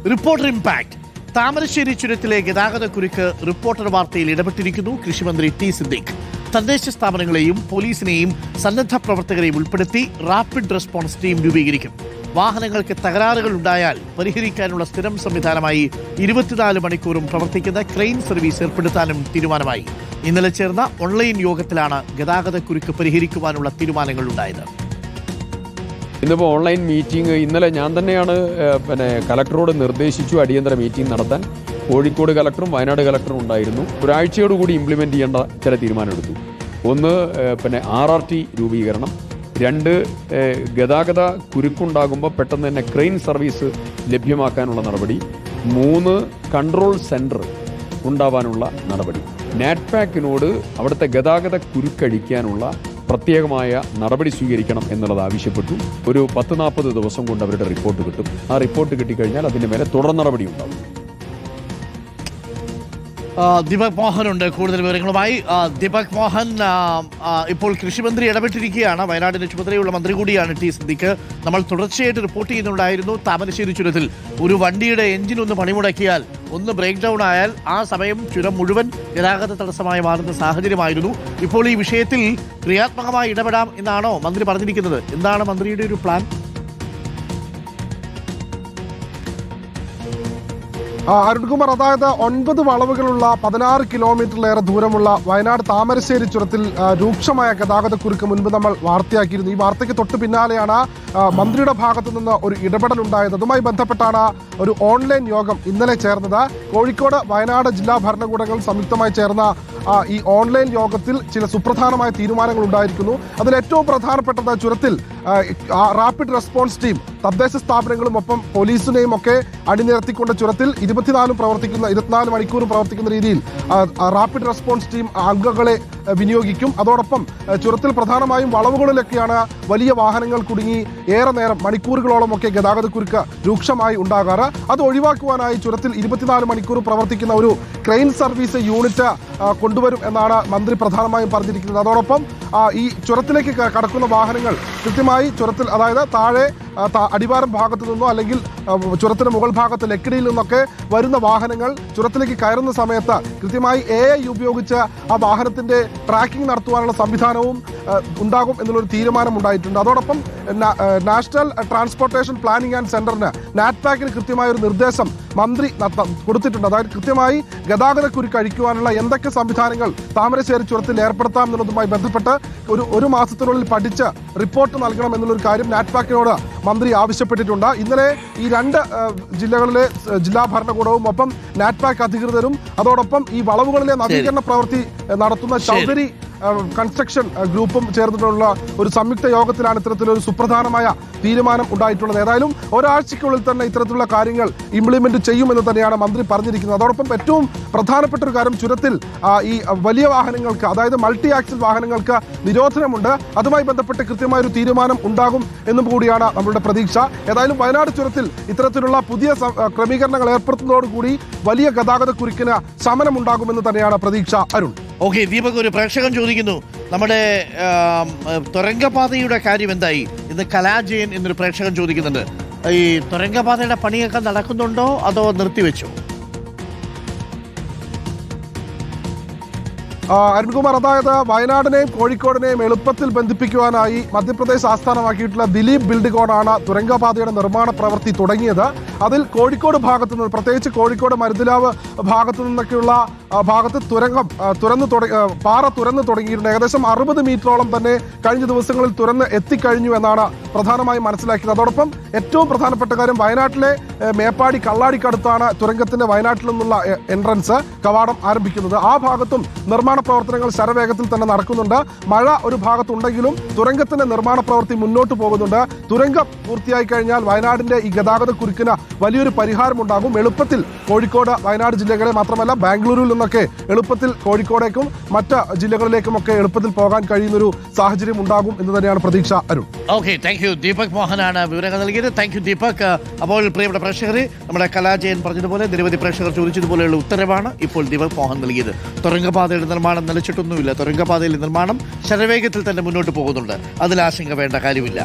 Reporter impact. Thamarassery ചുരത്തിലെ ഗതാഗതക്കുരുക്ക് reporter വാർത്തയിൽ ഇടപെട്ടിരിക്കുന്നു കൃഷിമന്ത്രി ടി സിദ്ദീഖ്. തദ്ദേശ സ്ഥാപനങ്ങളെയും പോലീസിനെയും സന്നദ്ധ പ്രവർത്തകരെയും ഉൾപ്പെടുത്തി റാപ്പിഡ് റെസ്പോൺസ് ടീം രൂപീകരിക്കും. വാഹനങ്ങൾക്ക് തകരാറുകൾ ഉണ്ടായാൽ പരിഹരിക്കാനുള്ള സ്ഥിരം സംവിധാനമായി 24 മണിക്കൂറും പ്രവർത്തിക്കുന്ന ക്രെയിൻ സർവീസ് ഏർപ്പെടുത്താനും തീരുമാനമായി. ഇന്നലെ ചേർന്ന ഓൺലൈൻ യോഗത്തിലാണ് ഗതാഗതക്കുരുക്ക് പരിഹരിക്കുവാനുള്ള തീരുമാനങ്ങൾ ഉണ്ടായത്. ഇന്നിപ്പോൾ ഓൺലൈൻ മീറ്റിംഗ് ഇന്നലെ ഞാൻ തന്നെയാണ് കലക്ടറോട് നിർദ്ദേശിച്ചു അടിയന്തര മീറ്റിംഗ് നടത്താൻ. കോഴിക്കോട് കലക്ടറും വയനാട് കലക്ടറും ഉണ്ടായിരുന്നു. ഒരാഴ്ചയോടുകൂടി ഇംപ്ലിമെൻ്റ് ചെയ്യേണ്ട ചില തീരുമാനമെടുത്തു. ഒന്ന് RRT രൂപീകരണം, 2 ഗതാഗത കുരുക്കുണ്ടാകുമ്പോൾ പെട്ടെന്ന് തന്നെ ക്രെയിൻ സർവീസ് ലഭ്യമാക്കാനുള്ള നടപടി, 3 കൺട്രോൾ സെൻറ്റർ ഉണ്ടാവാനുള്ള നടപടി, നാറ്റ്പാക്കിനോട് അവിടുത്തെ ഗതാഗത കുരുക്കഴിക്കാനുള്ള പ്രത്യേകമായ നടപടി സ്വീകരിക്കണം എന്നുള്ളത് ആവശ്യപ്പെട്ടു. ഒരു 10-40 ദിവസം കൊണ്ട് അവരുടെ റിപ്പോർട്ട് കിട്ടും. ആ റിപ്പോർട്ട് കിട്ടിക്കഴിഞ്ഞാൽ അതിൻ്റെ മേലെ തുടർ നടപടി ഉണ്ടാവും. ദീപക് മോഹൻ ഉണ്ട് കൂടുതൽ വിവരങ്ങളുമായി. ദീപക് മോഹൻ, ഇപ്പോൾ കൃഷിമന്ത്രി ഇടപെട്ടിരിക്കുകയാണ്. വയനാടിന്റെ ചുമതലയുള്ള മന്ത്രി കൂടിയാണ് ടി സിദ്ദീഖ്. നമ്മൾ തുടർച്ചയായിട്ട് റിപ്പോർട്ട് ചെയ്യുന്നുണ്ടായിരുന്നു, താമരശ്ശേരി ചുരത്തിൽ ഒരു വണ്ടിയുടെ എഞ്ചിൻ ഒന്ന് പണിമുടക്കിയാൽ, ഒന്ന് ബ്രേക്ക് ഡൗൺ ആയാൽ ആ സമയം ചുരം മുഴുവൻ ഗതാഗത തടസ്സമായി മാറുന്ന സാഹചര്യമായിരുന്നു. ഇപ്പോൾ ഈ വിഷയത്തിൽ ക്രിയാത്മകമായി ഇടപെടാം എന്നാണോ മന്ത്രി പറഞ്ഞിരിക്കുന്നത്? എന്താണ് മന്ത്രിയുടെ ഒരു പ്ലാൻ? അരുൺകുമാർ, അതായത് 9 വളവുകളുള്ള 16 കിലോമീറ്ററിലേറെ ദൂരമുള്ള വയനാട് താമരശ്ശേരി ചുരത്തിൽ രൂക്ഷമായ ഗതാഗതക്കുരുക്ക് മുൻപ് നമ്മൾ വാർത്തയാക്കിയിരുന്നു. ഈ വാർത്തയ്ക്ക് തൊട്ട് പിന്നാലെയാണ് മന്ത്രിയുടെ ഭാഗത്തു നിന്ന് ഒരു ഇടപെടൽ ഉണ്ടായത്. അതുമായി ബന്ധപ്പെട്ടാണ് ഒരു ഓൺലൈൻ യോഗം ഇന്നലെ ചേർന്നത്. കോഴിക്കോട് വയനാട് ജില്ലാ ഭരണകൂടങ്ങൾ സംയുക്തമായി ചേർന്ന ഈ ഓൺലൈൻ യോഗത്തിൽ ചില സുപ്രധാനമായ തീരുമാനങ്ങൾ ഉണ്ടായിരിക്കുന്നു. അതിൽ ഏറ്റവും പ്രധാനപ്പെട്ടത് ചുരത്തിൽ റാപ്പിഡ് റെസ്പോൺസ് ടീം തദ്ദേശ സ്ഥാപനങ്ങളും ഒപ്പം പോലീസിനെയും ഒക്കെ അണിനിരത്തിക്കൊണ്ട് ചുരത്തിൽ 24 മണിക്കൂറും പ്രവർത്തിക്കുന്ന രീതിയിൽ റാപ്പിഡ് റെസ്പോൺസ് ടീം അംഗങ്ങളെ വിനിയോഗിക്കും. അതോടൊപ്പം ചുരത്തിൽ പ്രധാനമായും വളവുകളിലൊക്കെയാണ് വലിയ വാഹനങ്ങൾ കുടുങ്ങി ഏറെ നേരം മണിക്കൂറുകളോളം ഒക്കെ ഗതാഗതക്കുരുക്ക് രൂക്ഷമായി ഉണ്ടാകാറ്. അത് ഒഴിവാക്കുവാനായി ചുരത്തിൽ 24 മണിക്കൂർ പ്രവർത്തിക്കുന്ന ഒരു ക്രെയിൻ സർവീസ് യൂണിറ്റ് കൊണ്ടുവരും എന്നാണ് മന്ത്രി പ്രധാനമായും പറഞ്ഞിരിക്കുന്നത്. അതോടൊപ്പം ഈ ചുരത്തിലേക്ക് കടക്കുന്ന വാഹനങ്ങൾ കൃത്യമായി ചുരത്തിൽ, അതായത് താഴെ അടിവാരം ഭാഗത്തു നിന്നോ അല്ലെങ്കിൽ ചുരത്തിന് മുകൾ ഭാഗത്ത് ലക്കിടിയിൽ നിന്നൊക്കെ വരുന്ന വാഹനങ്ങൾ ചുരത്തിലേക്ക് കയറുന്ന സമയത്ത് കൃത്യമായി AI ഉപയോഗിച്ച് ആ വാഹനത്തിന്റെ ട്രാക്കിംഗ് നടത്തുവാനുള്ള സംവിധാനവും ഉണ്ടാകും എന്നുള്ളൊരു തീരുമാനം ഉണ്ടായിട്ടുണ്ട്. അതോടൊപ്പം നാഷണൽ ട്രാൻസ്പോർട്ടേഷൻ പ്ലാനിംഗ് ആൻഡ് സെന്ററിന് നാറ്റ്പാക്കിന് കൃത്യമായ ഒരു നിർദ്ദേശം മന്ത്രി കൊടുത്തിട്ടുണ്ട്. അതായത് കൃത്യമായി ഗതാഗതക്കുരുക്ക് അഴിക്കുവാനുള്ള എന്തൊക്കെ സംവിധാനങ്ങൾ താമരശ്ശേരി ചുരത്തിൽ ഏർപ്പെടുത്താം എന്നുള്ളതുമായി ബന്ധപ്പെട്ട് ഒരു മാസത്തിനുള്ളിൽ പഠിച്ച് റിപ്പോർട്ട് നൽകണം എന്നുള്ളൊരു കാര്യം നാറ്റ്പാക്കിനോട് മന്ത്രി ആവശ്യപ്പെട്ടിട്ടുണ്ട്. ഇന്നലെ ഈ 2 ജില്ലകളിലെ ജില്ലാ ഭരണകൂടവും ഒപ്പം നാറ്റ്പാക്ക് അധികൃതരും അതോടൊപ്പം ഈ വളവുകളിലെ നവീകരണ പ്രവൃത്തി നടത്തുന്ന ചൗധരി കൺസ്ട്രക്ഷൻ ഗ്രൂപ്പും ചേർന്നിട്ടുള്ള ഒരു സംയുക്ത യോഗത്തിലാണ് ഇത്തരത്തിലൊരു സുപ്രധാനമായ തീരുമാനം ഉണ്ടായിട്ടുള്ളത്. ഏതായാലും ഒരാഴ്ചയ്ക്കുള്ളിൽ തന്നെ ഇത്തരത്തിലുള്ള കാര്യങ്ങൾ ഇംപ്ലിമെന്റ് ചെയ്യുമെന്ന് തന്നെയാണ് മന്ത്രി പറഞ്ഞിരിക്കുന്നത്. അതോടൊപ്പം ഏറ്റവും പ്രധാനപ്പെട്ട ഒരു കാര്യം, ചുരത്തിൽ ഈ വലിയ വാഹനങ്ങൾക്ക്, അതായത് മൾട്ടി ആക്സിൽ വാഹനങ്ങൾക്ക് നിരോധനമുണ്ട്. അതുമായി ബന്ധപ്പെട്ട് കൃത്യമായ ഒരു തീരുമാനം ഉണ്ടാകും എന്നും കൂടിയാണ് നമ്മളുടെ പ്രതീക്ഷ. ഏതായാലും വയനാട് ചുരത്തിൽ ഇത്തരത്തിലുള്ള പുതിയ ക്രമീകരണങ്ങൾ ഏർപ്പെടുത്തുന്നതോടുകൂടി വലിയ ഗതാഗതക്കുരുക്കിന് ശമനമുണ്ടാകുമെന്ന് തന്നെയാണ് പ്രതീക്ഷ. അരുൺ. ഓക്കെ ദീപക്, ഒരു പ്രേക്ഷകൻ ചോദിക്കുന്നു, നമ്മുടെ തുരങ്കപാതയുടെ കാര്യം എന്തായി? ഇന്ന് കലാജയൻ എന്നൊരു പ്രേക്ഷകൻ ചോദിക്കുന്നുണ്ട്, ഈ തുരങ്കപാതയുടെ പണിയൊക്കെ നടക്കുന്നുണ്ടോ അതോ നിർത്തിവെച്ചോ? അരുൺകുമാർ, അതായത് വയനാടിനെയും കോഴിക്കോടിനെയും എളുപ്പത്തിൽ ബന്ധിപ്പിക്കുവാനായി മധ്യപ്രദേശ് ആസ്ഥാനമാക്കിയിട്ടുള്ള ദിലീപ് ബിൽഡിംഗോണാണ് തുരങ്കപാതയുടെ നിർമ്മാണ പ്രവൃത്തി തുടങ്ങിയത്. അതിൽ കോഴിക്കോട് ഭാഗത്തു നിന്ന്, പ്രത്യേകിച്ച് കോഴിക്കോട് മരുതിലാവ് ഭാഗത്തു നിന്നൊക്കെയുള്ള ഭാഗത്ത് പാറ തുരന്ന് തുടങ്ങിയിട്ടുണ്ട്. ഏകദേശം 60 മീറ്ററോളം തന്നെ കഴിഞ്ഞ ദിവസങ്ങളിൽ തുരന്ന് എത്തിക്കഴിഞ്ഞു എന്നാണ് പ്രധാനമായും മനസ്സിലാക്കിയത്. അതോടൊപ്പം ഏറ്റവും പ്രധാനപ്പെട്ട കാര്യം, വയനാട്ടിലെ മേപ്പാടി കള്ളാടിക്കടുത്താണ് തുരങ്കത്തിന്റെ വയനാട്ടിൽ നിന്നുള്ള എൻട്രൻസ് കവാടം ആരംഭിക്കുന്നത്. ആ ഭാഗത്തും നിർമ്മാണ പ്രവർത്തനങ്ങൾ ശരവേഗത്തിൽ തന്നെ നടക്കുന്നുണ്ട്. മഴ ഒരു ഭാഗത്തുണ്ടെങ്കിലും തുരങ്കത്തിന്റെ നിർമ്മാണ പ്രവൃത്തി മുന്നോട്ട് പോകുന്നുണ്ട്. തുരങ്കം പൂർത്തിയായി കഴിഞ്ഞാൽ വയനാടിന്റെ ഈ ഗതാഗത കുരുക്കിന് വലിയൊരു പരിഹാരമുണ്ടാകും. എളുപ്പത്തിൽ കോഴിക്കോട് വയനാട് ജില്ലകളെ മാത്രമല്ല ബാംഗ്ലൂരിൽ നിന്നൊക്കെ എളുപ്പത്തിൽ കോഴിക്കോടേക്കും മറ്റ് ജില്ലകളിലേക്കുമൊക്കെ എളുപ്പത്തിൽ പോകാൻ കഴിയുന്നൊരു സാഹചര്യം ഉണ്ടാകും എന്ന് തന്നെയാണ് പ്രതീക്ഷ. Arun. Okay, thank you. Deepak മോഹനാണ് വിവരങ്ങൾ നൽകിയത്. Thank you Deepak. അപ്പോൾ പ്രിയപ്പെട്ട പ്രേക്ഷകരെ, നമ്മുടെ കലാജയൻ പറഞ്ഞതുപോലെ നിരവധി പ്രേക്ഷകർ ചോദിച്ചതുപോലെയുള്ള ഉത്തരവാണ് ഇപ്പോൾ ദീപക് മോഹൻ നൽകിയത്. തുരങ്കപാതയുടെ നിർമ്മാണം നിലച്ചിട്ടൊന്നുമില്ല. തുരങ്കപാതയിലെ നിർമ്മാണം ശരവേഗത്തിൽ തന്നെ മുന്നോട്ട് പോകുന്നുണ്ട്. അതിൽ ആശങ്ക വേണ്ട കാര്യമില്ല.